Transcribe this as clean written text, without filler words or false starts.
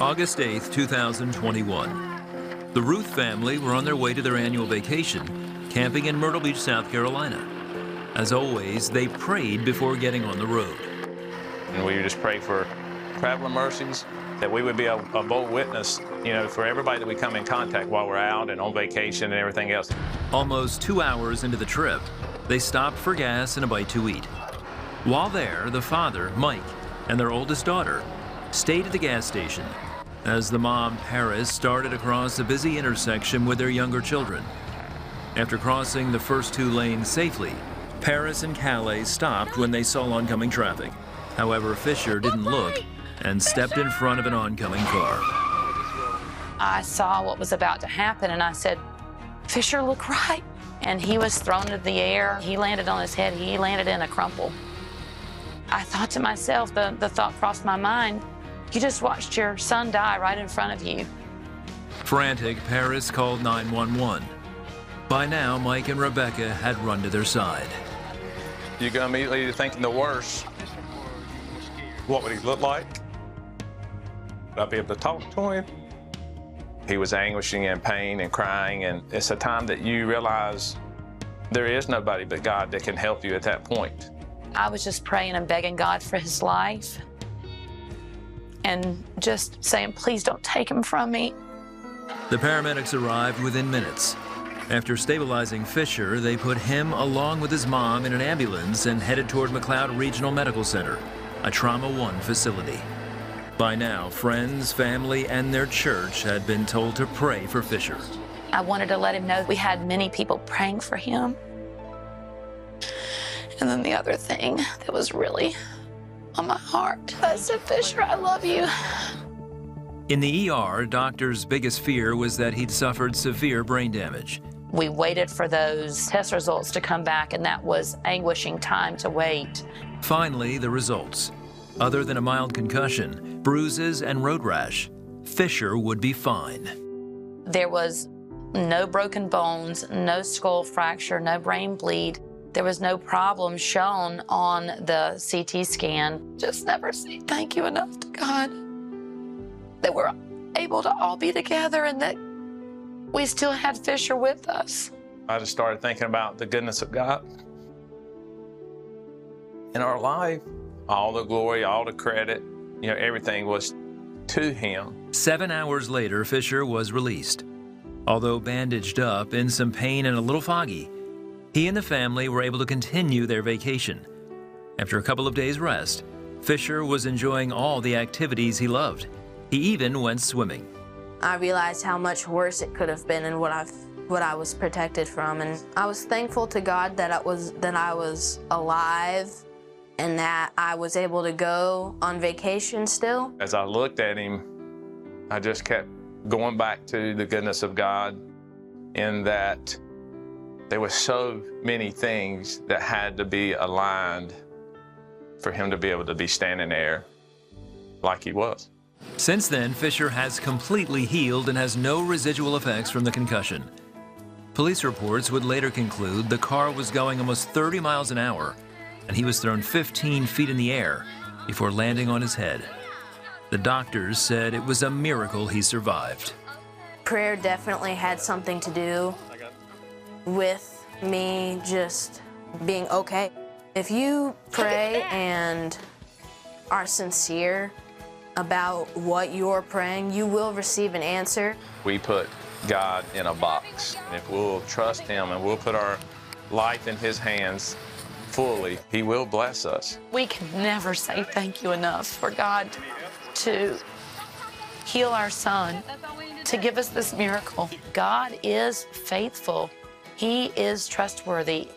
August 8th, 2021. The Routh family were on their way to their annual vacation, camping in Myrtle Beach, South Carolina. As always, they prayed before getting on the road. And we just pray for traveling mercies, that we would be a bold witness, for everybody that we come in contact while we're out and on vacation and everything else. Almost 2 hours into the trip, they stopped for gas and a bite to eat. While there, the father, Mike, and their oldest daughter stayed at the gas station as the mom, Paris, started across a busy intersection with their younger children. After crossing the first 2 lanes safely, Paris and Calais stopped when they saw oncoming traffic. However, Fisher didn't look and stepped in front of an oncoming car. I saw what was about to happen and I said, "Fisher, look right." And he was thrown into the air. He landed on his head. He landed in a crumple. I thought to myself, the thought crossed my mind, you just watched your son die right in front of you. Frantic, Paris called 911. By now, Mike and Rebecca had run to their side. You go immediately to thinking the worst. What would he look like? Would I be able to talk to him? He was anguishing and pain and crying, and it's a time that you realize there is nobody but God that can help you at that point. I was just praying and begging God for his life and just saying, please don't take him from me. The paramedics arrived within minutes. After stabilizing Fisher, they put him along with his mom in an ambulance and headed toward McLeod Regional Medical Center, a Trauma 1 facility. By now, friends, family, and their church had been told to pray for Fisher. I wanted to let him know we had many people praying for him. And then the other thing that was really on my heart, I said, "Fisher, I love you." In the ER, doctors' biggest fear was that he'd suffered severe brain damage. We waited for those test results to come back, and that was anguishing time to wait. Finally, the results. Other than a mild concussion, bruises, and road rash, Fisher would be fine. There was no broken bones, no skull fracture, no brain bleed. There was no problem shown on the CT scan. Just never say thank you enough to God that we're able to all be together and that we still had Fisher with us. I just started thinking about the goodness of God in our life. All the glory, all the credit, everything was to him. 7 hours later, Fisher was released. Although bandaged up, in some pain and a little foggy, he and the family were able to continue their vacation. After a couple of days' rest, Fisher was enjoying all the activities he loved. He even went swimming. I realized how much worse it could have been and what I was protected from, and I was thankful to God that I was alive and that I was able to go on vacation still. As I looked at him, I just kept going back to the goodness of God in that there were so many things that had to be aligned for him to be able to be standing there like he was. Since then, Fisher has completely healed and has no residual effects from the concussion. Police reports would later conclude the car was going almost 30 miles an hour and he was thrown 15 feet in the air before landing on his head. The doctors said it was a miracle he survived. Prayer definitely had something to do with me just being okay. If you pray and are sincere about what you're praying, you will receive an answer. We put God in a box. And if we'll trust him and we'll put our life in his hands fully, he will bless us. We can never say thank you enough for God to heal our son, to give us this miracle. God is faithful. He is trustworthy.